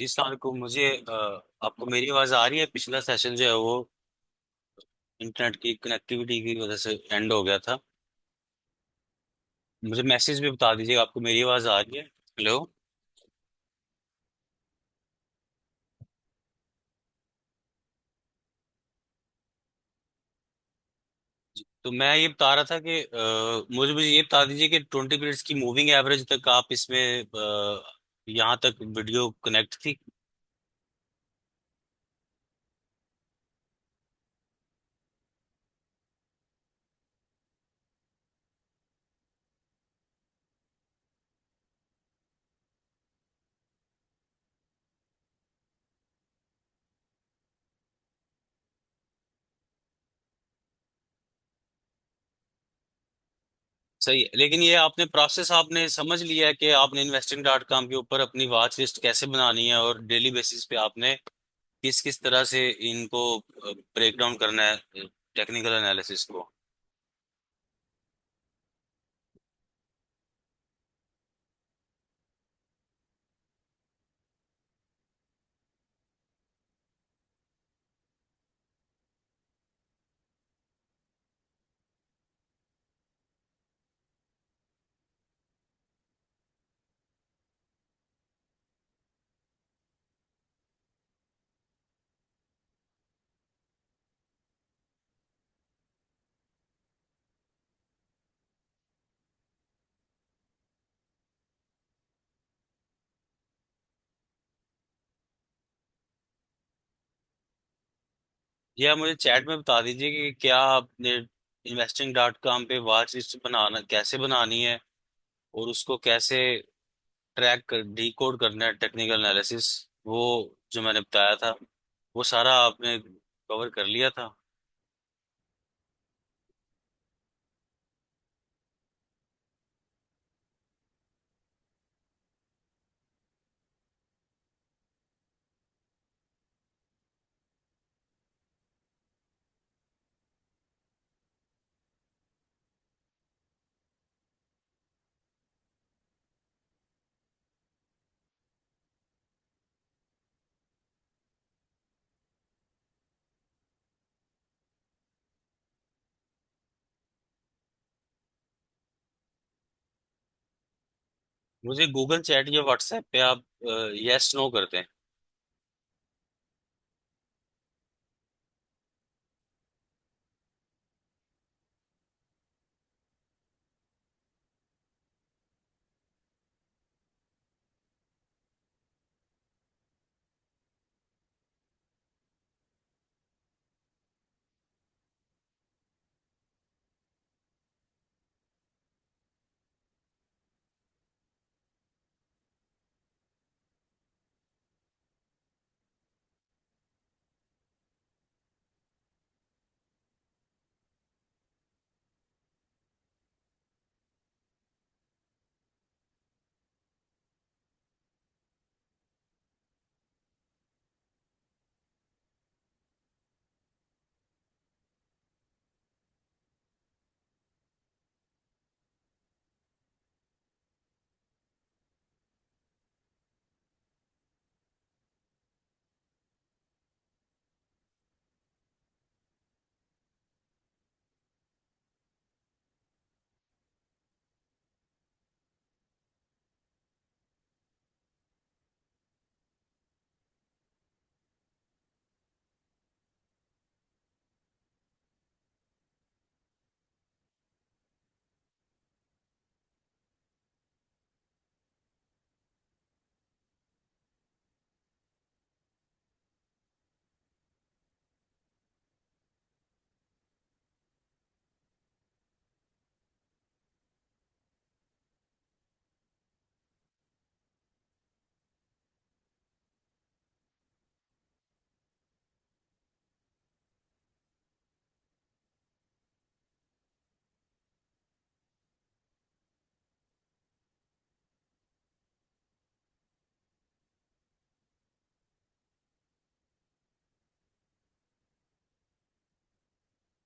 जिस साल को मुझे आपको मेरी आवाज आ रही है? पिछला सेशन जो है वो इंटरनेट की कनेक्टिविटी की वजह से एंड हो गया था। मुझे मैसेज भी बता दीजिएगा आपको मेरी आवाज आ रही है। हेलो। तो मैं ये बता रहा था कि मुझे मुझे ये बता दीजिए कि 20 मिनट्स की मूविंग एवरेज तक आप इसमें यहाँ तक वीडियो कनेक्ट थी। सही है, लेकिन ये आपने प्रोसेस आपने समझ लिया है कि आपने इन्वेस्टिंग डॉट कॉम के ऊपर अपनी वॉच लिस्ट कैसे बनानी है और डेली बेसिस पे आपने किस किस तरह से इनको ब्रेक डाउन करना है, टेक्निकल एनालिसिस को। या मुझे चैट में बता दीजिए कि क्या आपने इन्वेस्टिंग डॉट कॉम पे वॉच लिस्ट बनाना कैसे बनानी है और उसको कैसे ट्रैक कर डी कोड करना है, टेक्निकल एनालिसिस वो जो मैंने बताया था वो सारा आपने कवर कर लिया था। मुझे गूगल चैट या व्हाट्सएप पे आप यस नो करते हैं।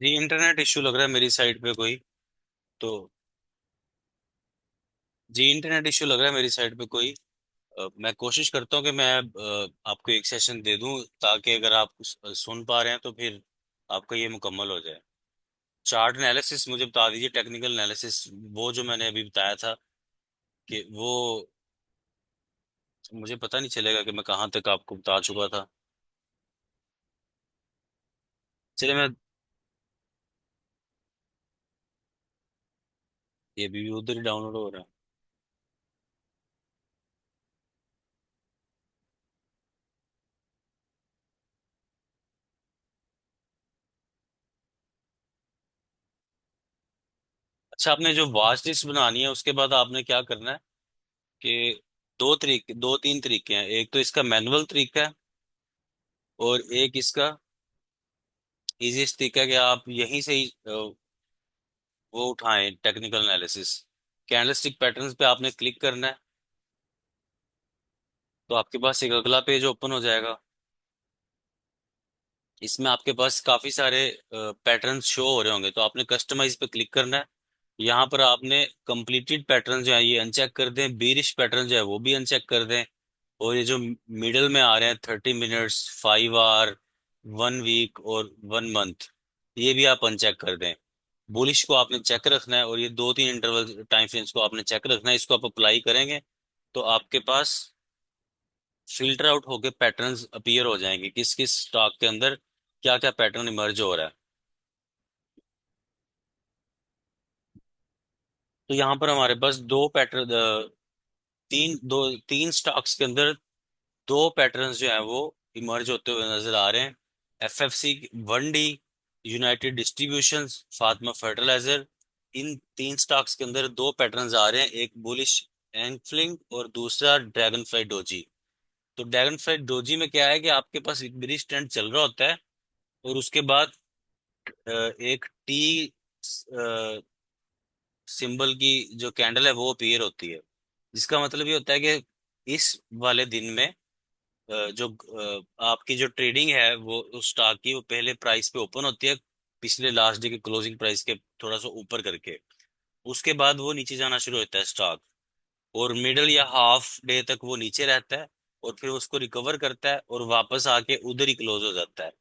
जी इंटरनेट इश्यू लग रहा है मेरी साइड पे कोई। तो जी इंटरनेट इश्यू लग रहा है मेरी साइड पे कोई। मैं कोशिश करता हूँ कि मैं आपको एक सेशन दे दूं, ताकि अगर आप सुन पा रहे हैं तो फिर आपका ये मुकम्मल हो जाए। चार्ट एनालिसिस मुझे बता दीजिए, टेक्निकल एनालिसिस, वो जो मैंने अभी बताया था कि वो मुझे पता नहीं चलेगा कि मैं कहाँ तक आपको बता चुका था। चलिए मैं, ये भी उधर ही डाउनलोड हो रहा है। अच्छा, आपने जो वॉच लिस्ट बनानी है उसके बाद आपने क्या करना है कि दो तीन तरीके हैं। एक तो इसका मैनुअल तरीका है, और एक इसका इजीएस्ट तरीका है कि आप यहीं से ही वो उठाएं टेक्निकल एनालिसिस। कैंडलस्टिक पैटर्न्स पे आपने क्लिक करना है, तो आपके पास एक अगला पेज ओपन हो जाएगा। इसमें आपके पास काफी सारे पैटर्न्स शो हो रहे होंगे, तो आपने कस्टमाइज पे क्लिक करना है। यहाँ पर आपने कंप्लीटेड पैटर्न जो है ये अनचेक कर दें, बीरिश पैटर्न जो है वो भी अनचेक कर दें, और ये जो मिडल में आ रहे हैं 30 मिनट्स, 5 आवर, 1 वीक और 1 मंथ, ये भी आप अनचेक कर दें। बुलिश को आपने चेक रखना है, और ये दो तीन इंटरवल टाइम फ्रेम्स को आपने चेक रखना है। इसको आप अप्लाई करेंगे तो आपके पास फिल्टर आउट होके पैटर्न्स अपीयर हो जाएंगे, किस किस स्टॉक के अंदर क्या क्या पैटर्न इमर्ज हो रहा है। तो यहाँ पर हमारे पास दो पैटर्न, तीन स्टॉक्स के अंदर दो पैटर्न्स जो हैं वो इमर्ज होते हुए नजर आ रहे हैं। FFC, 1D, United distributions, Fatima fertilizer, इन तीन स्टॉक्स के अंदर दो पैटर्न्स आ रहे हैं, एक बुलिश एंगफलिंग और दूसरा ड्रैगन फ्लाई डोजी। तो ड्रैगन फ्लाई डोजी में क्या है कि आपके पास एक ब्रिज ट्रेंड चल रहा होता है, और उसके बाद एक टी सिंबल की जो कैंडल है वो अपीयर होती है। जिसका मतलब ये होता है कि इस वाले दिन में जो आपकी जो ट्रेडिंग है वो उस स्टॉक की, वो पहले प्राइस पे ओपन होती है, पिछले लास्ट डे के क्लोजिंग प्राइस के थोड़ा सा ऊपर करके। उसके बाद वो नीचे जाना शुरू होता है स्टॉक, और मिडल या हाफ डे तक वो नीचे रहता है, और फिर उसको रिकवर करता है और वापस आके उधर ही क्लोज हो जाता है।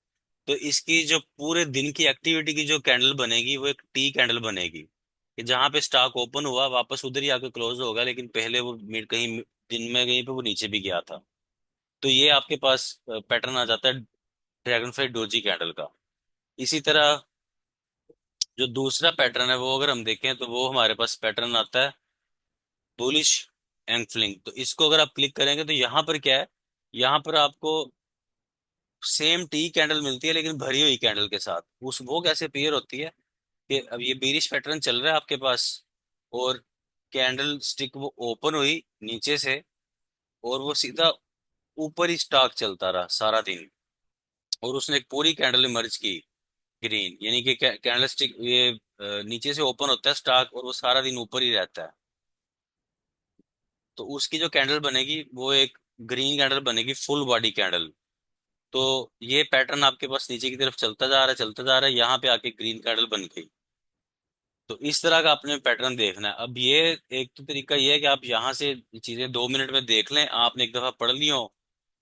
तो इसकी जो पूरे दिन की एक्टिविटी की जो कैंडल बनेगी वो एक टी कैंडल बनेगी, कि जहां पे स्टॉक ओपन हुआ वापस उधर ही आके क्लोज होगा, लेकिन पहले वो मिड कहीं दिन में कहीं पे वो नीचे भी गया था। तो ये आपके पास पैटर्न आ जाता है ड्रैगन फ्लाई डोजी कैंडल का। इसी तरह जो दूसरा पैटर्न है वो अगर हम देखें तो वो हमारे पास पैटर्न आता है बुलिश एंगफलिंग। तो इसको अगर आप क्लिक करेंगे तो यहाँ पर क्या है, यहाँ पर आपको सेम टी कैंडल मिलती है लेकिन भरी हुई कैंडल के साथ। उस वो कैसे पेयर होती है कि अब ये बीरिश पैटर्न चल रहा है आपके पास, और कैंडल स्टिक वो ओपन हुई नीचे से, और वो सीधा ऊपर ही स्टॉक चलता रहा सारा दिन, और उसने एक पूरी कैंडल इमर्ज की ग्रीन, यानी कि कैंडल स्टिक ये नीचे से ओपन होता है स्टॉक, और वो सारा दिन ऊपर ही रहता है। तो उसकी जो कैंडल बनेगी वो एक ग्रीन कैंडल बनेगी, फुल बॉडी कैंडल। तो ये पैटर्न आपके पास नीचे की तरफ चलता जा रहा है, चलता जा रहा है, यहाँ पे आके ग्रीन कैंडल बन गई। तो इस तरह का आपने पैटर्न देखना है। अब ये एक तो तरीका ये है कि आप यहाँ से चीजें 2 मिनट में देख लें, आपने एक दफा पढ़ ली हो,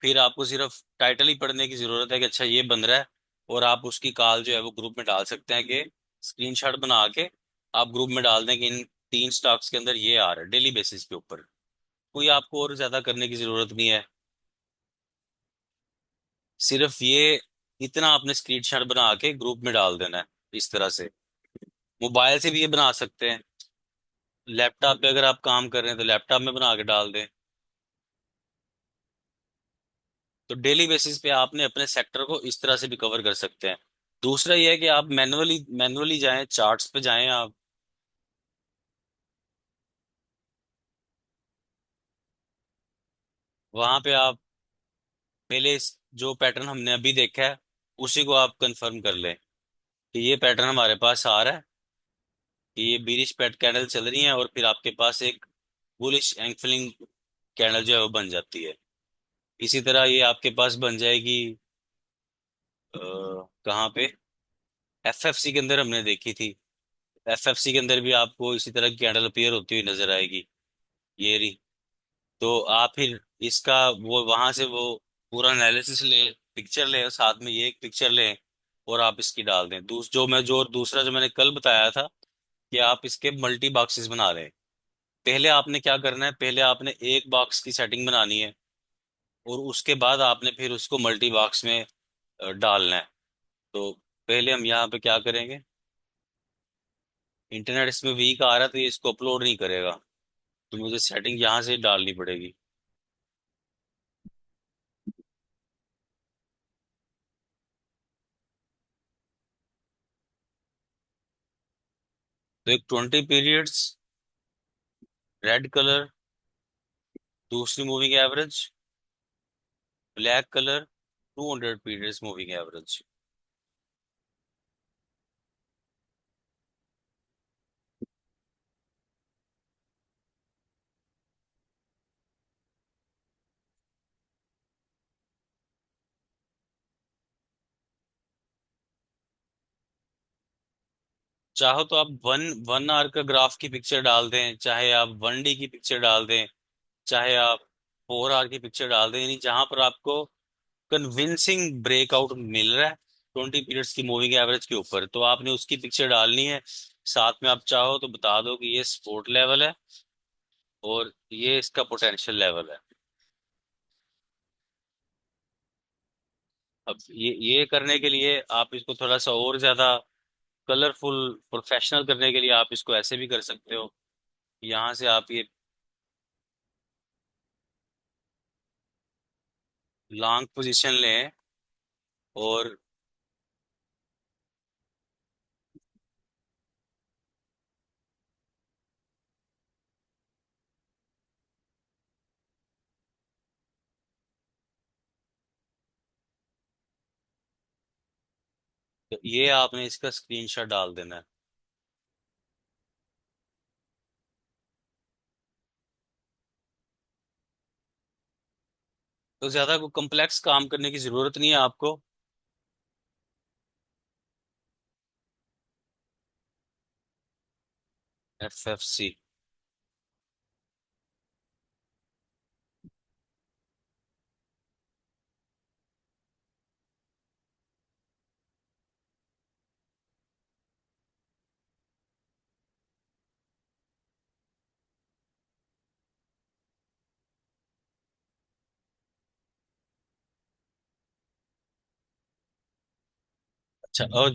फिर आपको सिर्फ टाइटल ही पढ़ने की जरूरत है कि अच्छा ये बन रहा है, और आप उसकी कॉल जो है वो ग्रुप में डाल सकते हैं, कि स्क्रीनशॉट बना के आप ग्रुप में डाल दें कि इन तीन स्टॉक्स के अंदर ये आ रहा है डेली बेसिस के ऊपर। कोई आपको और ज्यादा करने की जरूरत नहीं है, सिर्फ ये इतना आपने स्क्रीनशॉट बना के ग्रुप में डाल देना है इस तरह से। मोबाइल से भी ये बना सकते हैं, लैपटॉप पे अगर आप काम कर रहे हैं तो लैपटॉप में बना के डाल दें। तो डेली बेसिस पे आपने अपने सेक्टर को इस तरह से भी कवर कर सकते हैं। दूसरा ये है कि आप मैनुअली मैनुअली जाएं, चार्ट्स पे जाएं आप। वहां पे आप पहले जो पैटर्न हमने अभी देखा है उसी को आप कंफर्म कर लें कि ये पैटर्न हमारे पास आ रहा है, कि ये बीरिश पैट कैंडल चल रही है, और फिर आपके पास एक बुलिश एंगफलिंग कैंडल जो है वो बन जाती है। इसी तरह ये आपके पास बन जाएगी कहाँ पे, एफएफसी के अंदर हमने देखी थी। एफएफसी के अंदर भी आपको इसी तरह की कैंडल अपीयर होती हुई नजर आएगी, ये रही। तो आप फिर इसका वो वहां से वो पूरा एनालिसिस ले, पिक्चर ले, साथ में ये एक पिक्चर ले, और आप इसकी डाल दें। जो दूसरा जो मैंने कल बताया था कि आप इसके मल्टी बॉक्सेस बना रहे हैं। पहले आपने क्या करना है, पहले आपने एक बॉक्स की सेटिंग बनानी है, और उसके बाद आपने फिर उसको मल्टी बॉक्स में डालना है। तो पहले हम यहाँ पे क्या करेंगे, इंटरनेट इसमें वीक आ रहा है तो ये इसको अपलोड नहीं करेगा, तो मुझे सेटिंग यहाँ से डालनी पड़ेगी। तो एक 20 पीरियड्स, रेड कलर, दूसरी moving average, black colour, 200 periods moving average. चाहो तो आप 1 आवर का ग्राफ की पिक्चर डाल दें, चाहे आप 1 डे की पिक्चर डाल दें, चाहे आप 4 आवर की पिक्चर डाल दें, यानी जहां पर आपको कन्विंसिंग ब्रेकआउट मिल रहा है 20 पीरियड्स की मूविंग एवरेज के ऊपर, तो आपने उसकी पिक्चर डालनी है। साथ में आप चाहो तो बता दो कि ये सपोर्ट लेवल है और ये इसका पोटेंशियल लेवल है। अब ये करने के लिए आप इसको थोड़ा सा और ज्यादा कलरफुल, प्रोफेशनल करने के लिए आप इसको ऐसे भी कर सकते हो। यहाँ से आप ये लॉन्ग पोजीशन लें, और ये आपने इसका स्क्रीनशॉट डाल देना है। तो ज्यादा कोई कम्प्लेक्स काम करने की जरूरत नहीं है आपको। FFC। अच्छा, और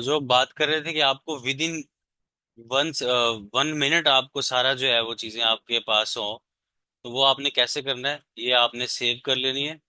जो बात कर रहे थे कि आपको विद इन 1 मिनट आपको सारा जो है वो चीजें आपके पास हो, तो वो आपने कैसे करना है, ये आपने सेव कर लेनी है।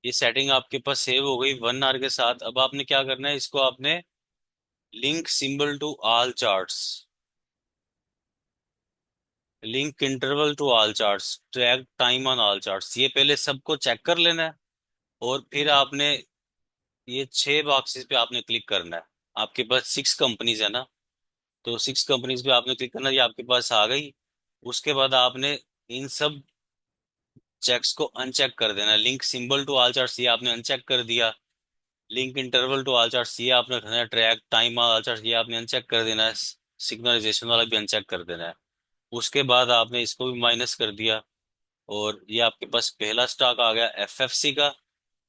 ये सेटिंग आपके पास सेव हो गई 1 आवर के साथ। अब आपने क्या करना है, इसको आपने link symbol to all charts, link interval to all charts, track time on all charts, ये पहले सबको चेक कर लेना है। और फिर आपने ये 6 बॉक्सेस पे आपने क्लिक करना है। आपके पास 6 कंपनीज है ना, तो 6 कंपनीज पे आपने क्लिक करना, ये आपके पास आ गई। उसके बाद आपने इन सब चेक्स को अनचेक कर देना। Link symbol to all charts ये आपने अनचेक कर दिया, link interval to all charts ये आपने रखना है, ट्रैक टाइम ऑल चार्ट्स ये आपने अनचेक कर देना है, सिग्नलाइजेशन वाला भी अनचेक कर देना है। उसके बाद आपने इसको भी माइनस कर दिया, और ये आपके पास पहला स्टॉक आ गया FFC का।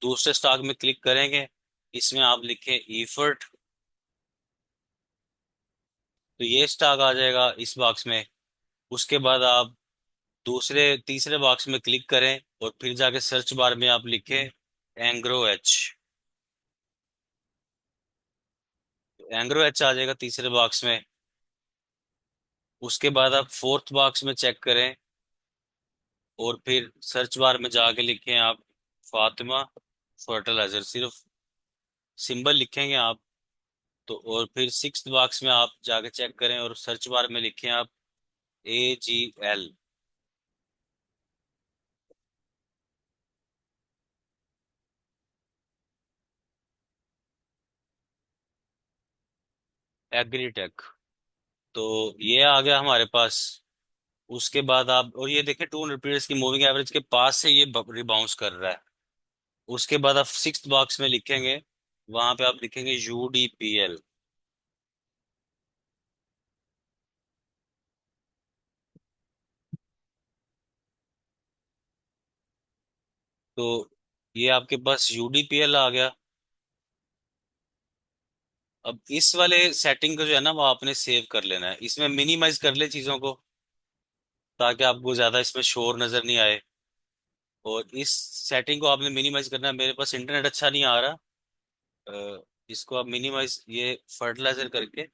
दूसरे स्टॉक में क्लिक करेंगे, इसमें आप लिखें एफर्ट, तो ये स्टॉक आ जाएगा इस बॉक्स में। उसके बाद आप दूसरे तीसरे बॉक्स में क्लिक करें, और फिर जाके सर्च बार में आप लिखें एंग्रो एच। एंग्रो एच आ जाएगा तीसरे बॉक्स में। उसके बाद आप फोर्थ बॉक्स में चेक करें, और फिर सर्च बार में जाके लिखें आप फातिमा फर्टिलाइजर, सिर्फ सिंबल लिखेंगे आप। तो और फिर सिक्स्थ बॉक्स में आप जाके चेक करें, और सर्च बार में लिखें आप AGL, एग्रीटेक। तो ये आ गया हमारे पास। उसके बाद आप और ये देखें 200 पीरियड्स की मूविंग एवरेज के पास से ये रिबाउंस कर रहा है। उसके बाद आप सिक्स बॉक्स में लिखेंगे, वहां पे आप लिखेंगे UDPL। तो ये आपके पास UDPL आ गया। अब इस वाले सेटिंग को जो है ना वो आपने सेव कर लेना है, इसमें मिनिमाइज कर ले चीजों को, ताकि आपको ज्यादा इसमें शोर नजर नहीं आए। और इस सेटिंग को आपने मिनिमाइज करना है। मेरे पास इंटरनेट अच्छा नहीं आ रहा। इसको आप मिनिमाइज ये फर्टिलाइजर करके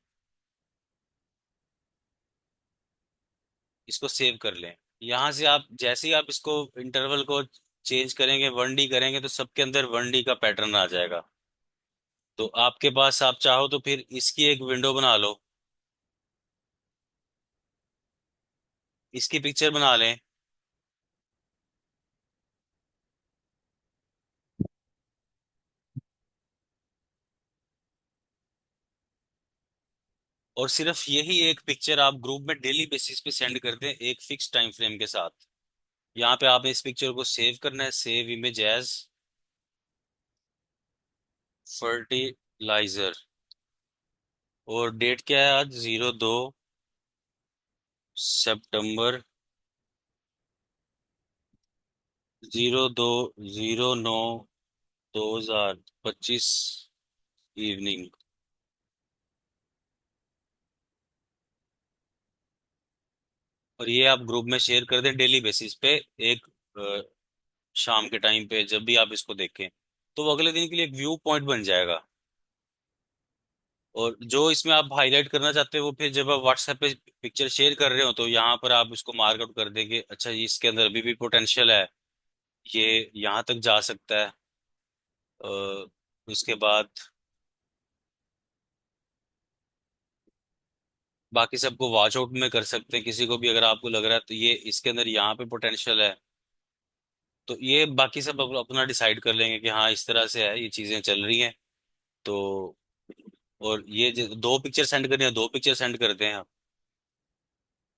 इसको सेव कर लें। यहाँ से आप जैसे ही आप इसको इंटरवल को चेंज करेंगे, 1D करेंगे, तो सबके अंदर 1D का पैटर्न आ जाएगा। तो आपके पास आप चाहो तो फिर इसकी एक विंडो बना लो, इसकी पिक्चर बना लें। और सिर्फ यही एक पिक्चर आप ग्रुप में डेली बेसिस पे सेंड कर दें, एक फिक्स टाइम फ्रेम के साथ। यहाँ पे आपने इस पिक्चर को सेव करना है, सेव इमेज एज फर्टिलाइजर। और डेट क्या है आज? 02 सितंबर, 02/09/2025 इवनिंग। और ये आप ग्रुप में शेयर कर दें डेली बेसिस पे, एक अ, शाम के टाइम पे जब भी आप इसको देखें, तो वो अगले दिन के लिए एक व्यू पॉइंट बन जाएगा। और जो इसमें आप हाईलाइट करना चाहते हो वो फिर जब आप व्हाट्सएप पे पिक्चर शेयर कर रहे हो तो यहाँ पर आप इसको मार्क आउट कर देंगे, अच्छा ये इसके अंदर अभी भी पोटेंशियल है, ये यहाँ तक जा सकता है। उसके बाद बाकी सबको वॉच आउट में कर सकते हैं, किसी को भी अगर आपको लग रहा है तो ये इसके अंदर यहाँ पे पोटेंशियल है, तो ये बाकी सब अपना डिसाइड कर लेंगे कि हाँ इस तरह से है, ये चीजें चल रही हैं। तो और ये दो पिक्चर सेंड करनी है, दो पिक्चर सेंड करते हैं आप।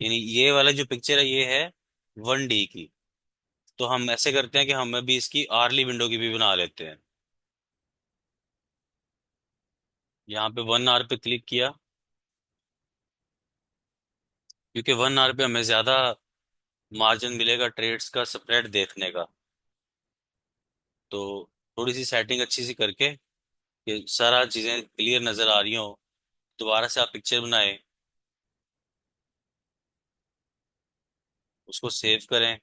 यानी ये वाला जो पिक्चर है ये है 1D की। तो हम ऐसे करते हैं कि हम भी इसकी आर्ली विंडो की भी बना लेते हैं। यहाँ पे 1 आवर पे क्लिक किया, क्योंकि 1 आवर पे हमें ज्यादा मार्जिन मिलेगा ट्रेड्स का स्प्रेड देखने का। तो थोड़ी सी सेटिंग अच्छी सी करके कि सारा चीजें क्लियर नजर आ रही हो, दोबारा से आप पिक्चर बनाए, उसको सेव करें।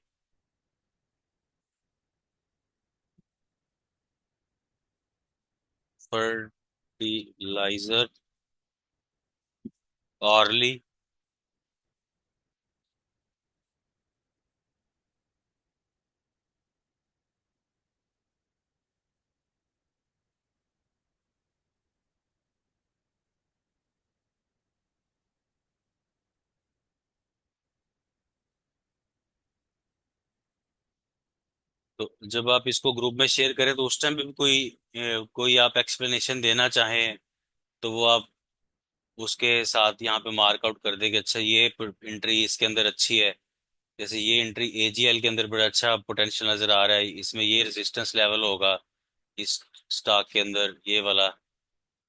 फर्टिलाइजर ऑर्ली। तो जब आप इसको ग्रुप में शेयर करें तो उस टाइम पे भी कोई आप एक्सप्लेनेशन देना चाहें तो वो आप उसके साथ यहाँ पे मार्क आउट कर दें कि अच्छा ये एंट्री इसके अंदर अच्छी है। जैसे ये एंट्री AGL के अंदर बड़ा अच्छा पोटेंशियल नजर आ रहा है, इसमें ये रेजिस्टेंस लेवल होगा इस स्टॉक के अंदर, ये वाला।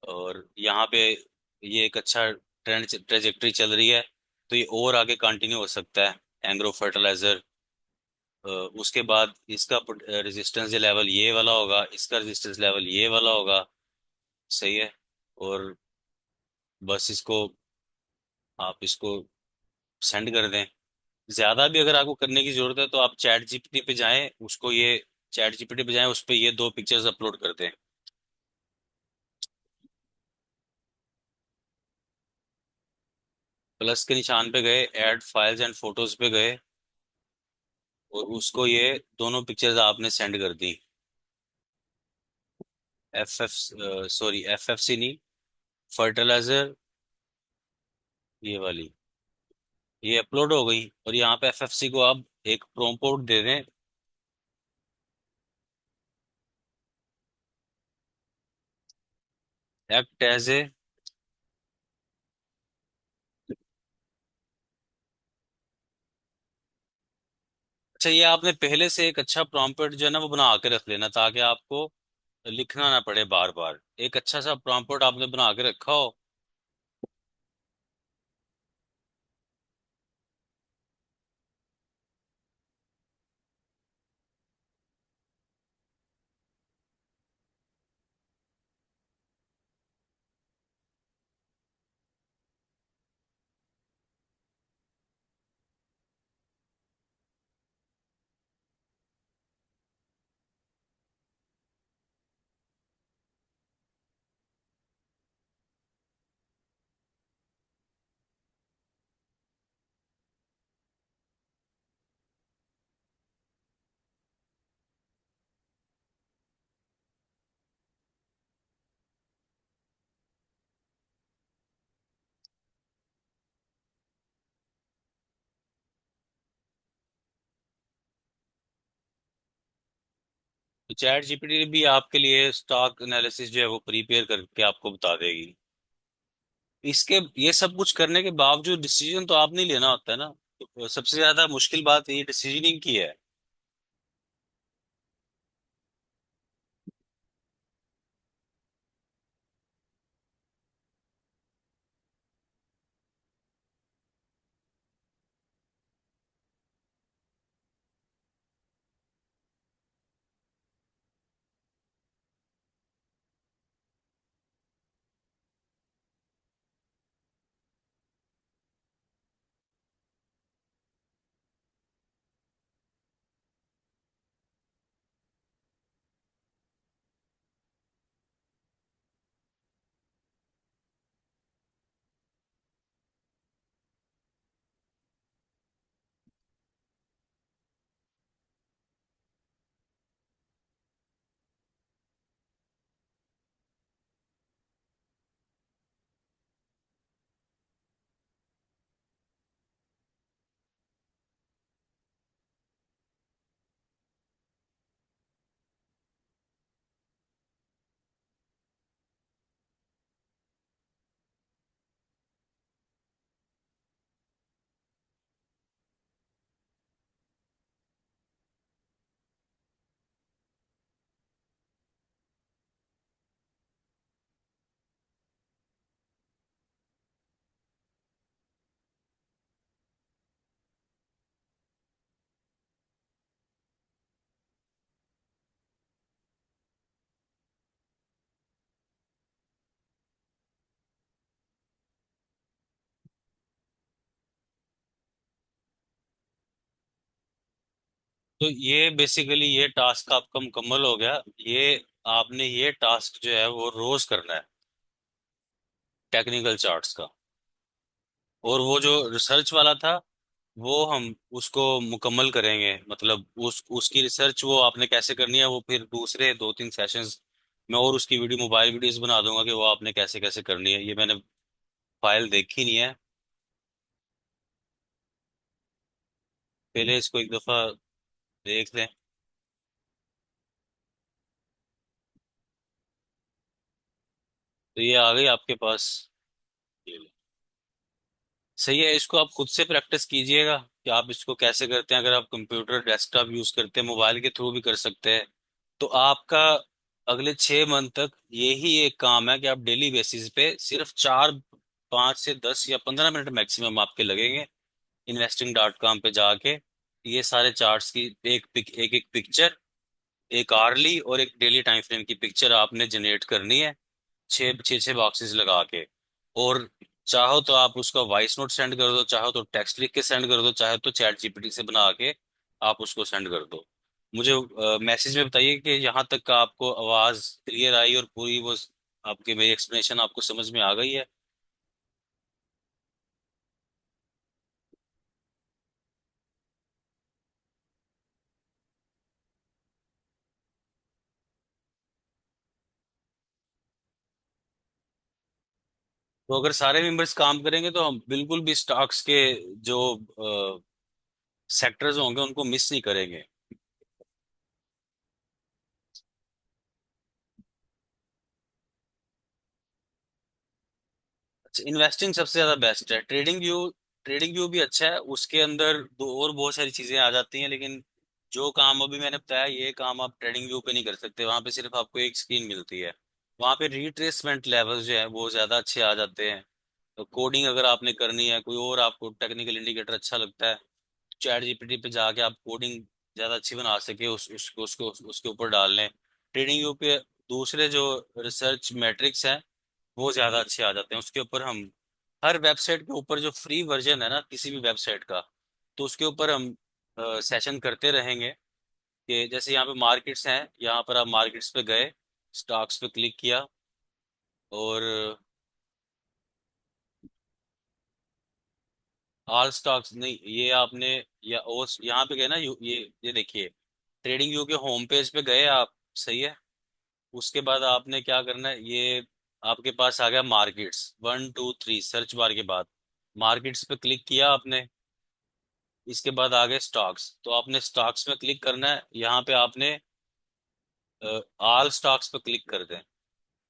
और यहाँ पे ये एक अच्छा ट्रेंड ट्रेजेक्टरी चल रही है, तो ये और आगे कंटिन्यू हो सकता है एंग्रो फर्टिलाइजर। उसके बाद इसका रेजिस्टेंस लेवल ये वाला होगा, इसका रेजिस्टेंस लेवल ये वाला होगा। सही है। और बस इसको आप इसको सेंड कर दें। ज्यादा भी अगर आपको करने की जरूरत है तो आप चैट जीपीटी पे जाएं, उसको ये चैट जीपीटी पे जाएं, उस पे ये दो पिक्चर्स अपलोड कर दें। प्लस के निशान पे गए, ऐड फाइल्स एंड फोटोज पे गए, और उसको ये दोनों पिक्चर्स आपने सेंड कर दी। एफ एफ सी नहीं, फर्टिलाइजर ये वाली, ये अपलोड हो गई। और यहाँ पे FFC को आप एक प्रोम्पोट दे दें, एक्ट एज ए अच्छा, ये आपने पहले से एक अच्छा प्रॉम्प्ट जो है ना वो बना के रख लेना, ताकि आपको लिखना ना पड़े बार बार। एक अच्छा सा प्रॉम्प्ट आपने बना के रखा हो। तो चैट जीपीटी भी आपके लिए स्टॉक एनालिसिस जो है वो प्रिपेयर करके आपको बता देगी। इसके ये सब कुछ करने के बावजूद डिसीजन तो आपने ही लेना होता है ना। तो सबसे ज्यादा मुश्किल बात ये डिसीजनिंग की है। तो ये बेसिकली ये टास्क आपका मुकम्मल हो गया। ये आपने ये टास्क जो है वो रोज करना है, टेक्निकल चार्ट्स का। और वो जो रिसर्च वाला था वो हम उसको मुकम्मल करेंगे, मतलब उस उसकी रिसर्च वो आपने कैसे करनी है वो फिर दूसरे 2-3 सेशंस में, और उसकी वीडियो मोबाइल वीडियोस बना दूंगा कि वो आपने कैसे कैसे करनी है। ये मैंने फाइल देखी नहीं है, पहले इसको एक दफा देख लें। तो ये आ गई आपके पास। ये लो। सही है, इसको आप खुद से प्रैक्टिस कीजिएगा कि आप इसको कैसे करते हैं। अगर आप कंप्यूटर डेस्कटॉप यूज करते हैं, मोबाइल के थ्रू भी कर सकते हैं। तो आपका अगले 6 मंथ तक यही एक काम है कि आप डेली बेसिस पे सिर्फ 4, 5 से 10 या 15 मिनट मैक्सिमम आपके लगेंगे investing.com पे जाके ये सारे चार्ट्स की एक एक पिक्चर, एक आर्ली और एक डेली टाइम फ्रेम की पिक्चर आपने जनरेट करनी है, छः छः छः बॉक्सेस लगा के। और चाहो तो आप उसका वॉइस नोट सेंड कर दो, चाहो तो टेक्स्ट लिख के सेंड कर दो, चाहे तो चैट जीपीटी से बना के आप उसको सेंड कर दो। मुझे मैसेज में बताइए कि यहाँ तक का आपको आवाज़ क्लियर आई और पूरी वो आपके मेरी एक्सप्लेनेशन आपको समझ में आ गई है। तो अगर सारे मेंबर्स काम करेंगे तो हम बिल्कुल भी स्टॉक्स के जो सेक्टर्स होंगे उनको मिस नहीं करेंगे। अच्छा, इन्वेस्टिंग सबसे ज्यादा बेस्ट है। ट्रेडिंग व्यू भी अच्छा है, उसके अंदर दो और बहुत सारी चीजें आ जाती हैं, लेकिन जो काम अभी मैंने बताया ये काम आप ट्रेडिंग व्यू पे नहीं कर सकते, वहां पे सिर्फ आपको एक स्क्रीन मिलती है। वहां पे रिट्रेसमेंट लेवल्स जो है वो ज्यादा अच्छे आ जाते हैं। तो कोडिंग अगर आपने करनी है, कोई और आपको टेक्निकल इंडिकेटर अच्छा लगता है, चैट जीपीटी पे जाके आप कोडिंग ज्यादा अच्छी बना सके उसको उसके ऊपर डाल लें। ट्रेडिंग व्यू पे दूसरे जो रिसर्च मैट्रिक्स हैं वो ज्यादा अच्छे आ जाते हैं उसके ऊपर। हम हर वेबसाइट के ऊपर जो फ्री वर्जन है ना किसी भी वेबसाइट का, तो उसके ऊपर हम सेशन करते रहेंगे। कि जैसे यहाँ पे मार्केट्स हैं, यहाँ पर आप मार्केट्स पे गए, स्टॉक्स पे क्लिक किया, और ऑल स्टॉक्स नहीं, ये आपने या और यहाँ पे गए ना, ये देखिए, ट्रेडिंग व्यू के होम पेज पे गए आप, सही है। उसके बाद आपने क्या करना है, ये आपके पास आ गया मार्केट्स, 1 2 3 सर्च बार के बाद मार्केट्स पे क्लिक किया आपने। इसके बाद आ गए स्टॉक्स, तो आपने स्टॉक्स में क्लिक करना है, यहाँ पे आपने ऑल स्टॉक्स पे क्लिक कर दें।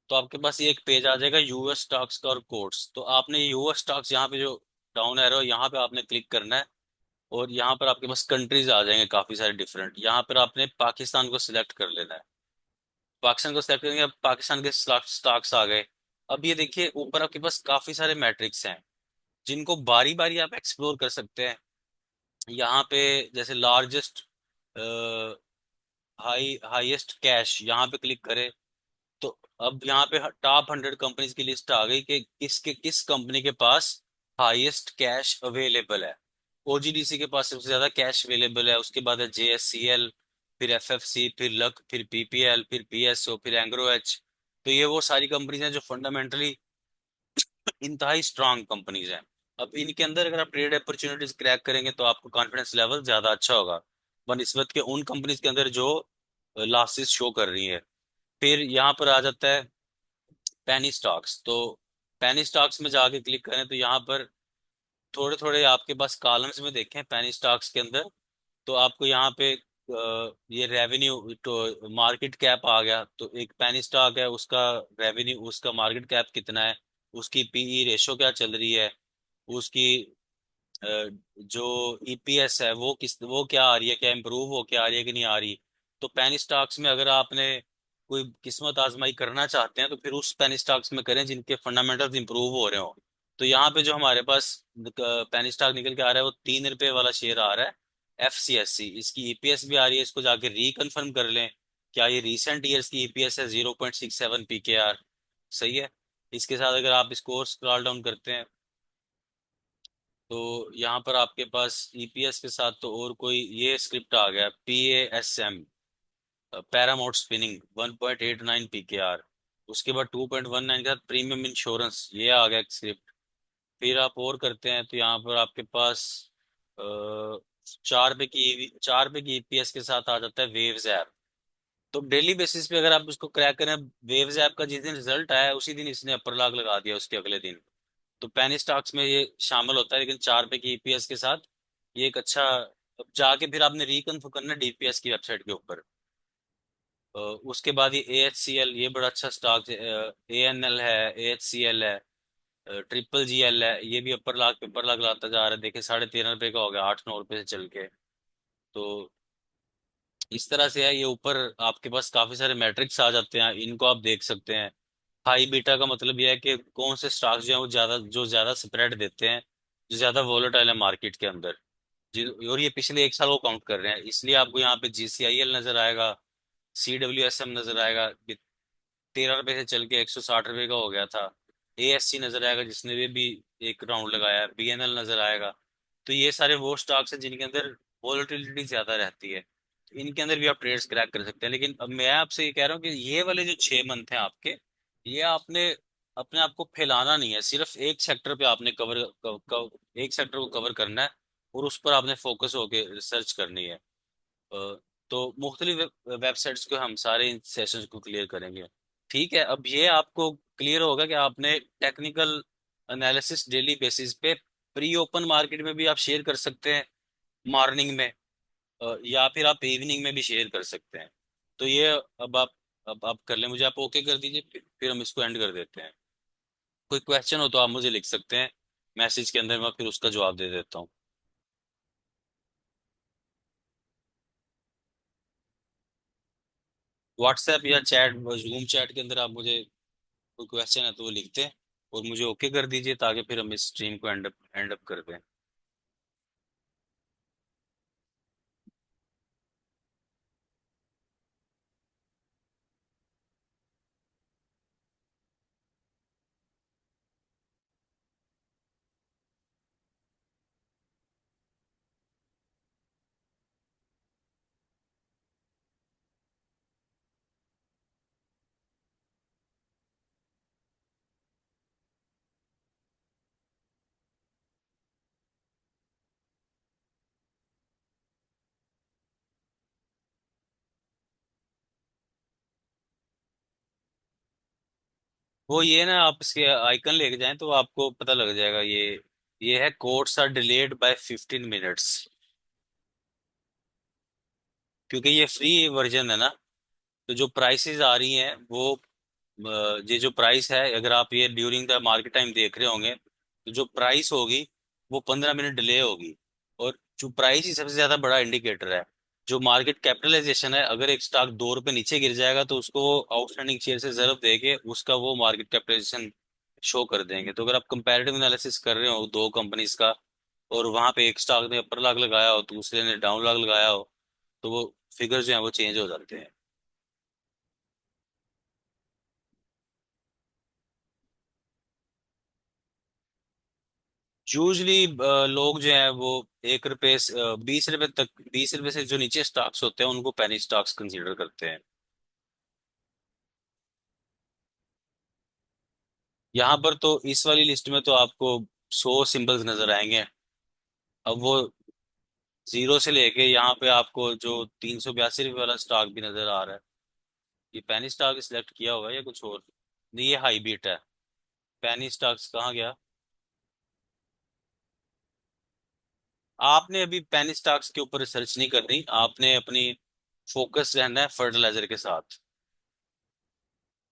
तो आपके पास ये एक पेज आ जाएगा यूएस स्टॉक्स का और कोट्स, तो आपने यूएस स्टॉक्स यहाँ पे जो डाउन एरो यहाँ पे आपने क्लिक करना है। और यहाँ पर आपके पास कंट्रीज आ जाएंगे काफी सारे डिफरेंट, यहाँ पर आपने पाकिस्तान को सिलेक्ट कर लेना है। पाकिस्तान को सिलेक्ट करेंगे, अब पाकिस्तान के स्टॉक्स आ गए। अब ये देखिए ऊपर आपके पास काफी सारे मैट्रिक्स हैं जिनको बारी बारी आप एक्सप्लोर कर सकते हैं। यहाँ पे जैसे लार्जेस्ट हाईएस्ट कैश, यहाँ पे क्लिक करें, तो अब यहाँ पे टॉप 100 कंपनीज की लिस्ट आ गई कि किस कंपनी के पास हाईएस्ट कैश अवेलेबल है। ओजीडीसी के पास सबसे ज्यादा कैश अवेलेबल है, उसके बाद है जेएससीएल, फिर एफएफसी, फिर लक, फिर पीपीएल, फिर पीएसओ, फिर एंग्रो एच। तो ये वो सारी कंपनीज हैं जो फंडामेंटली इंतहाई स्ट्रांग कंपनीज हैं। अब इनके अंदर अगर आप ट्रेड अपॉर्चुनिटीज क्रैक करेंगे तो आपको कॉन्फिडेंस लेवल ज्यादा अच्छा होगा बनिस्बत के उन कंपनीज के अंदर जो लॉसेस शो कर रही है। फिर यहाँ पर आ जाता है पेनी स्टॉक्स। तो पेनी स्टॉक्स में जाके क्लिक करें तो यहाँ पर थोड़े थोड़े आपके पास कॉलम्स में देखें पेनी स्टॉक्स के अंदर, तो आपको यहाँ पे ये रेवेन्यू तो मार्केट कैप आ गया, तो एक पेनी स्टॉक है उसका रेवेन्यू, उसका मार्केट कैप कितना है, उसकी पीई रेशो क्या चल रही है, उसकी अ, जो ईपीएस है वो क्या आ रही है, क्या इम्प्रूव हो क्या आ रही है कि नहीं आ रही। तो पेनी स्टॉक्स में अगर आपने कोई किस्मत आजमाई करना चाहते हैं तो फिर उस पेनी स्टॉक्स में करें जिनके फंडामेंटल्स इंप्रूव हो रहे हो। तो यहाँ पे जो हमारे पास पेनी स्टॉक निकल के आ रहा है वो 3 रुपए वाला शेयर आ रहा है, एफसीएससी। इसकी ईपीएस भी आ रही है, इसको जाके रिकन्फर्म कर लें। क्या ये रीसेंट ईयर्स की ईपीएस है 0.67 पीकेआर, सही है। इसके साथ अगर आप इसको स्क्रॉल डाउन करते हैं तो यहाँ पर आपके पास ईपीएस के साथ तो और कोई ये स्क्रिप्ट आ गया, पीएएसएम, पैरामाउंट स्पिनिंग, 1.89 पीकेआर। उसके बाद 2.19 का प्रीमियम इंश्योरेंस, ये आ गया स्क्रिप्ट। फिर आप और करते हैं तो यहाँ पर आपके पास 4 रुपए की ईपीएस के साथ आ जाता है वेव्स ऐप। तो डेली बेसिस पे अगर आप उसको क्रैक करें, वेव्स ऐप का जिस दिन रिजल्ट आया उसी दिन इसने अपर लॉक लगा दिया उसके अगले दिन। तो पेनी स्टॉक्स में ये शामिल होता है, लेकिन 4 रुपए की ईपीएस के साथ ये एक अच्छा। अब जाके फिर आपने रिकन्फर्म करना डीपीएस की वेबसाइट के ऊपर। उसके बाद ये एएचसीएल, ये बड़ा अच्छा स्टॉक है। एएनएल है, एएचसीएल है, ट्रिपल जीएल है, ये भी अपर लाख लाता जा रहा है, देखिए 13.5 रुपए का हो गया 8 9 रुपए से चल के। तो इस तरह से है ये ऊपर। आपके पास काफी सारे मैट्रिक्स आ जाते हैं, इनको आप देख सकते हैं। हाई बीटा का मतलब यह है कि कौन से स्टॉक्स जो है वो ज्यादा स्प्रेड देते हैं, जो ज्यादा वोलेटाइल है मार्केट के अंदर। और ये पिछले 1 साल को काउंट कर रहे हैं, इसलिए आपको यहाँ पे जीसीआईएल नजर आएगा, सीडब्ल्यूएसएम नजर आएगा, 13 रुपए से चल के 160 रुपए का हो गया था। एएससी नजर आएगा जिसने भी एक राउंड लगाया, बीएनएल नजर आएगा। तो ये सारे वो स्टॉक्स हैं जिनके अंदर वोलेटिलिटी ज्यादा रहती है, तो इनके अंदर भी आप ट्रेड्स क्रैक कर सकते हैं। लेकिन अब मैं आपसे ये कह रहा हूँ कि ये वाले जो 6 मंथ हैं आपके, ये आपने अपने आप को फैलाना नहीं है, सिर्फ एक सेक्टर पे आपने एक सेक्टर को कवर करना है और उस पर आपने फोकस होकर रिसर्च करनी है। तो मुख्तलिफ वेबसाइट्स को हम सारे इन सेशंस को क्लियर करेंगे। ठीक है, अब ये आपको क्लियर होगा कि आपने टेक्निकल एनालिसिस डेली बेसिस पे प्री ओपन मार्केट में भी आप शेयर कर सकते हैं मॉर्निंग में, या फिर आप इवनिंग में भी शेयर कर सकते हैं। तो ये अब आप कर लें, मुझे आप ओके कर दीजिए, फिर हम इसको एंड कर देते हैं। कोई क्वेश्चन हो तो आप मुझे लिख सकते हैं मैसेज के अंदर, मैं फिर उसका जवाब दे देता हूँ। व्हाट्सएप या चैट, जूम चैट के अंदर आप मुझे कोई क्वेश्चन है तो वो लिखते हैं और मुझे ओके कर दीजिए, ताकि फिर हम इस स्ट्रीम को एंड अप कर दें। वो ये ना, आप इसके आइकन लेके जाएं तो आपको पता लग जाएगा। ये है codes are delayed by 15 minutes, क्योंकि ये फ्री वर्जन है ना। तो जो प्राइसेस आ रही हैं वो ये जो प्राइस है, अगर आप ये ड्यूरिंग द मार्केट टाइम देख रहे होंगे, तो जो प्राइस होगी वो 15 मिनट डिले होगी। और जो प्राइस ही सबसे ज्यादा बड़ा इंडिकेटर है। जो मार्केट कैपिटलाइजेशन है, अगर एक स्टॉक 2 रुपए नीचे गिर जाएगा तो उसको आउटस्टैंडिंग शेयर से जरब देके उसका वो मार्केट कैपिटलाइजेशन शो कर देंगे। तो अगर आप कंपैरेटिव एनालिसिस कर रहे हो दो कंपनीज का, और वहां पे एक स्टॉक ने अपर लॉक लगाया हो, दूसरे ने डाउन लॉक लगाया हो, तो वो फिगर जो है वो चेंज हो जाते हैं। यूजली लोग जो है वो 1 रुपए 20 रुपए तक, 20 रुपए से जो नीचे स्टॉक्स होते हैं उनको पेनी स्टॉक्स कंसीडर करते हैं। यहाँ पर तो इस वाली लिस्ट में तो आपको 100 सिंबल्स नजर आएंगे। अब वो जीरो से लेके यहाँ पे आपको जो 382 रुपये वाला स्टॉक भी नजर आ रहा है। ये पेनी स्टॉक सिलेक्ट किया हुआ है या कुछ और? नहीं, ये हाई बीट है। पेनी स्टॉक्स कहाँ गया? आपने अभी पेनी स्टॉक्स के ऊपर रिसर्च नहीं करनी, आपने अपनी फोकस रहना है फर्टिलाइजर के साथ।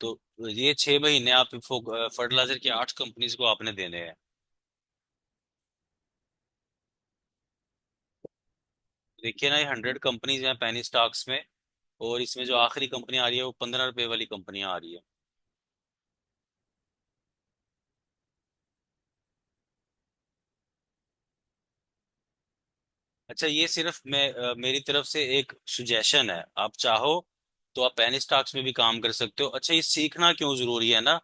तो ये 6 महीने आप फर्टिलाइजर की 8 कंपनीज को आपने देने हैं। देखिए ना, ये 100 कंपनीज हैं पेनी स्टॉक्स में, और इसमें जो आखिरी कंपनी आ रही है वो 15 रुपए वाली कंपनियां आ रही है। अच्छा, ये सिर्फ मेरी तरफ से एक सुजेशन है। आप चाहो तो आप पेनी स्टॉक्स में भी काम कर सकते हो। अच्छा, ये सीखना क्यों जरूरी है ना?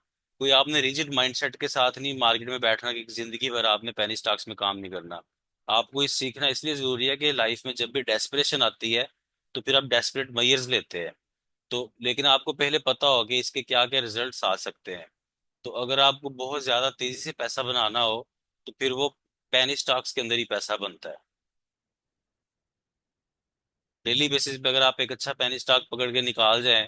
कोई आपने रिजिड माइंडसेट के साथ नहीं मार्केट में बैठना कि जिंदगी भर आपने पेनी स्टॉक्स में काम नहीं करना। आपको ये सीखना इसलिए जरूरी है कि लाइफ में जब भी डेस्परेशन आती है तो फिर आप डेस्परेट मेजर्स लेते हैं। तो लेकिन आपको पहले पता होगा कि इसके क्या क्या रिजल्ट्स आ सकते हैं। तो अगर आपको बहुत ज्यादा तेजी से पैसा बनाना हो तो फिर वो पेनी स्टॉक्स के अंदर ही पैसा बनता है। डेली बेसिस पे अगर आप एक अच्छा पेनी स्टॉक पकड़ के निकाल जाएं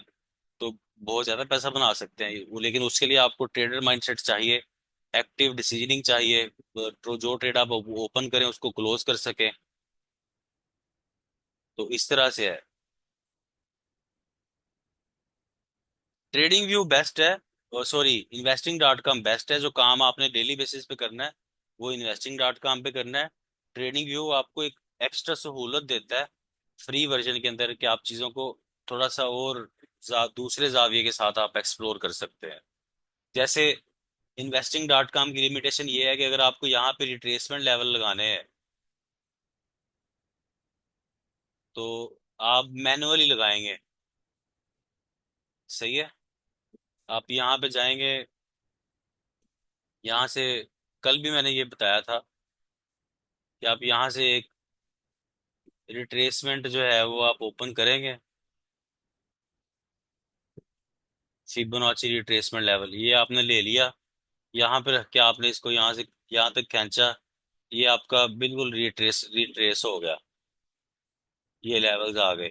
तो बहुत ज्यादा पैसा बना सकते हैं लेकिन उसके लिए आपको ट्रेडर माइंडसेट चाहिए, एक्टिव डिसीजनिंग चाहिए। तो जो ट्रेड आप ओपन करें उसको क्लोज कर सकें। तो इस तरह से है। ट्रेडिंग व्यू बेस्ट है, और सॉरी, इन्वेस्टिंग.com बेस्ट है। जो काम आपने डेली बेसिस पे करना है वो इन्वेस्टिंग.com पे करना है। ट्रेडिंग व्यू आपको एक एक्स्ट्रा सहूलत देता है फ्री वर्जन के अंदर, कि आप चीज़ों को थोड़ा सा और दूसरे जाविये के साथ आप एक्सप्लोर कर सकते हैं। जैसे इन्वेस्टिंग.com की लिमिटेशन ये है कि अगर आपको यहाँ पे रिट्रेसमेंट लेवल लगाने हैं तो आप मैनुअली लगाएंगे। सही है। आप यहाँ पे जाएंगे, यहाँ से कल भी मैंने ये बताया था कि आप यहाँ से एक रिट्रेसमेंट जो है वो आप ओपन करेंगे। फिबोनाची रिट्रेसमेंट लेवल ये आपने ले लिया, यहाँ पे रख के आपने इसको यहाँ से यहाँ तक खींचा। ये आपका बिल्कुल रिट्रेस रिट्रेस हो गया। ये लेवल्स आ गए।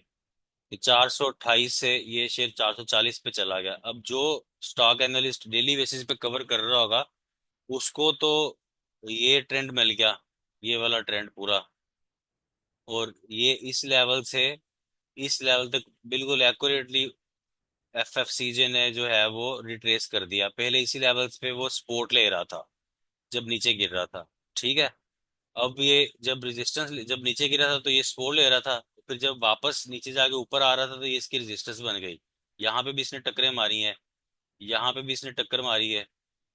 428 से ये शेयर 440 पे चला गया। अब जो स्टॉक एनालिस्ट डेली बेसिस पे कवर कर रहा होगा उसको तो ये ट्रेंड मिल गया, ये वाला ट्रेंड पूरा। और ये इस लेवल तक बिल्कुल एक्यूरेटली एफएफसीजे ने जो है वो रिट्रेस कर दिया। पहले इसी लेवल्स पे वो सपोर्ट ले रहा था जब नीचे गिर रहा था। ठीक है। अब ये जब रेजिस्टेंस, जब नीचे गिरा था तो ये सपोर्ट ले रहा था, फिर जब वापस नीचे जाके ऊपर आ रहा था तो ये इसकी रेजिस्टेंस बन गई। यहाँ पे भी इसने टक्करें मारी हैं, यहाँ पे भी इसने टक्कर मारी है,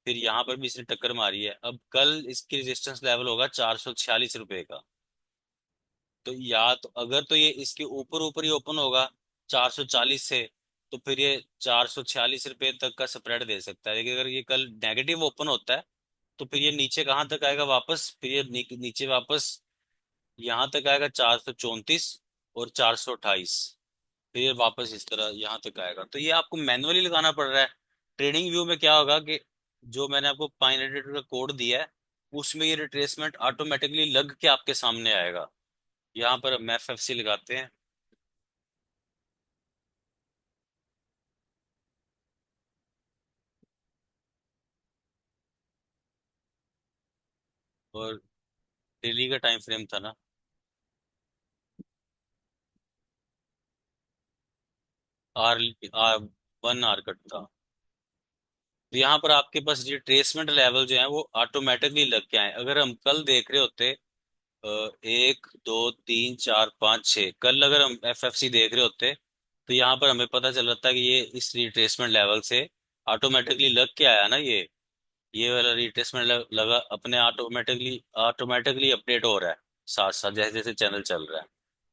फिर यहाँ पर भी इसने टक्कर मारी है। अब कल इसकी रेजिस्टेंस लेवल होगा 446 रुपए का। तो या तो अगर तो ये इसके ऊपर ऊपर ही ओपन होगा 440 से, तो फिर ये 446 रुपए तक का स्प्रेड दे सकता है। लेकिन अगर ये कल नेगेटिव ओपन होता है, तो फिर ये नीचे कहाँ तक आएगा वापस, फिर ये नीचे वापस यहाँ तक आएगा 434 और 428। फिर ये वापस इस तरह यहाँ तक आएगा। तो ये आपको मैनुअली लगाना पड़ रहा है। ट्रेडिंग व्यू में क्या होगा कि जो मैंने आपको पाइनेटेड का कोड दिया है, उसमें ये रिट्रेसमेंट ऑटोमेटिकली लग के आपके सामने आएगा। यहाँ पर हम एफएफसी लगाते हैं, और डेली का टाइम फ्रेम था ना, आर आर 1 आवर कट था। तो यहाँ पर आपके पास ये ट्रेसमेंट लेवल जो है वो ऑटोमेटिकली लग के आए। अगर हम कल देख रहे होते 1 2 3 4 5 6, कल अगर हम एफएफसी देख रहे होते, तो यहाँ पर हमें पता चल रहा था कि ये इस रिट्रेसमेंट लेवल से ऑटोमेटिकली लग के आया ना। ये वाला रिट्रेसमेंट लगा अपने ऑटोमेटिकली ऑटोमेटिकली अपडेट हो रहा है साथ साथ जैसे जैसे चैनल चल रहा है।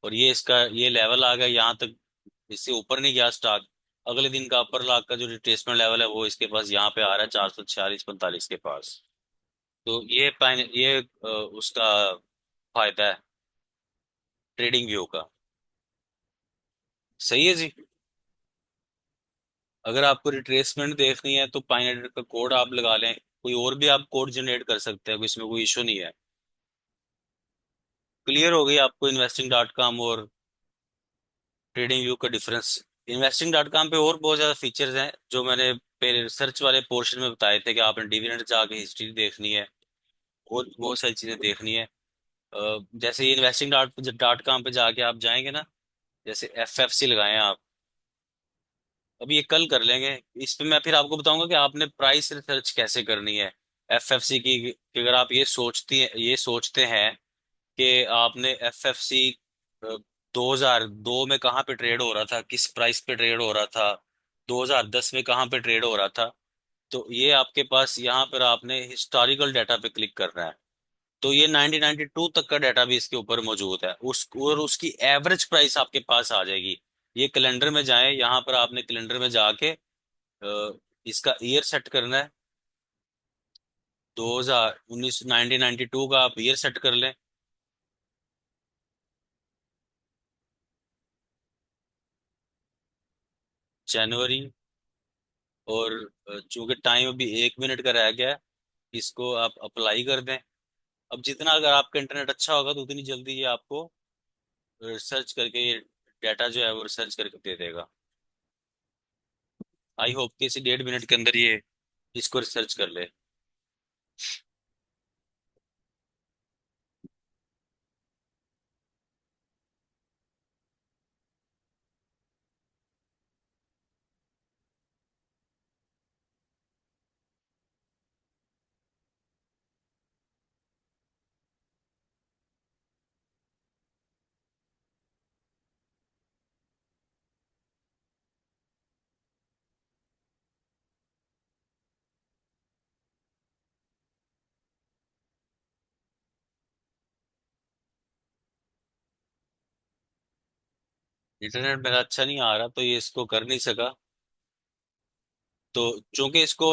और ये इसका ये लेवल आ गया यहाँ तक, इससे ऊपर नहीं गया स्टॉक। अगले दिन का अपर लॉक का जो रिट्रेसमेंट लेवल है वो इसके पास यहाँ पे आ रहा है 446 45 के पास। तो ये उसका फायदा है ट्रेडिंग व्यू का। सही है जी। अगर आपको रिट्रेसमेंट देखनी है तो पाइनेटर का कोड आप लगा लें, कोई और भी आप कोड जनरेट कर सकते हैं, इसमें कोई इशू नहीं है। क्लियर हो गई आपको investing.com और ट्रेडिंग व्यू का डिफरेंस। investing.com पे और बहुत ज्यादा फीचर्स हैं जो मैंने पहले रिसर्च वाले पोर्शन में बताए थे कि आपने डिविडेंड जाके हिस्ट्री देखनी है और बहुत सारी चीजें देखनी है। जैसे ये इन्वेस्टिंग डॉट डॉट कॉम पे जाके आप जाएंगे ना, जैसे एफएफसी लगाएं आप, अभी ये कल कर लेंगे। इस पे मैं फिर आपको बताऊंगा कि आपने प्राइस रिसर्च कैसे करनी है एफएफसी की। कि अगर आप ये सोचते हैं कि आपने एफएफसी 2002 में कहाँ पे ट्रेड हो रहा था, किस प्राइस पे ट्रेड हो रहा था, 2010 में कहाँ पे ट्रेड हो रहा था, तो ये आपके पास यहाँ पर आपने हिस्टोरिकल डाटा पे क्लिक करना है। तो ये 1992 तक का डाटा भी इसके ऊपर मौजूद है, और उसकी एवरेज प्राइस आपके पास आ जाएगी। ये कैलेंडर में जाएं, यहाँ पर आपने कैलेंडर में जाके इसका ईयर सेट करना है। 2019 1992 का आप ईयर सेट कर लें। जनवरी। और चूंकि टाइम अभी 1 मिनट का रह गया है, इसको आप अप्लाई कर दें। अब जितना अगर आपका इंटरनेट अच्छा होगा तो उतनी जल्दी ये आपको रिसर्च करके ये डाटा जो है वो रिसर्च करके दे देगा। आई होप कि इसी 1.5 मिनट के अंदर ये इसको रिसर्च कर ले। इंटरनेट मेरा अच्छा नहीं आ रहा तो ये इसको कर नहीं सका। तो चूंकि इसको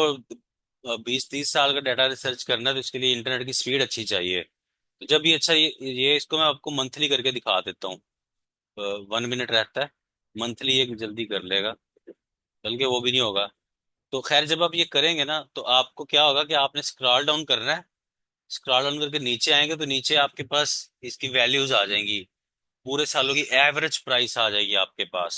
20 30 साल का डाटा रिसर्च करना है, तो इसके लिए इंटरनेट की स्पीड अच्छी चाहिए। तो जब ये अच्छा ये इसको मैं आपको मंथली करके दिखा देता हूँ। 1 मिनट रहता है, मंथली ये जल्दी कर लेगा, बल्कि वो भी नहीं होगा। तो खैर जब आप ये करेंगे ना तो आपको क्या होगा कि आपने स्क्रॉल डाउन करना है। स्क्रॉल डाउन करके नीचे आएंगे तो नीचे आपके पास इसकी वैल्यूज आ जाएंगी, पूरे सालों की एवरेज प्राइस आ जाएगी आपके पास।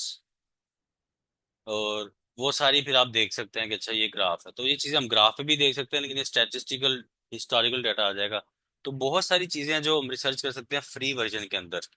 और वो सारी फिर आप देख सकते हैं कि अच्छा ये ग्राफ है, तो ये चीजें हम ग्राफ पे भी देख सकते हैं, लेकिन ये स्टैटिस्टिकल हिस्टोरिकल डाटा आ जाएगा। तो बहुत सारी चीजें हैं जो हम रिसर्च कर सकते हैं फ्री वर्जन के अंदर।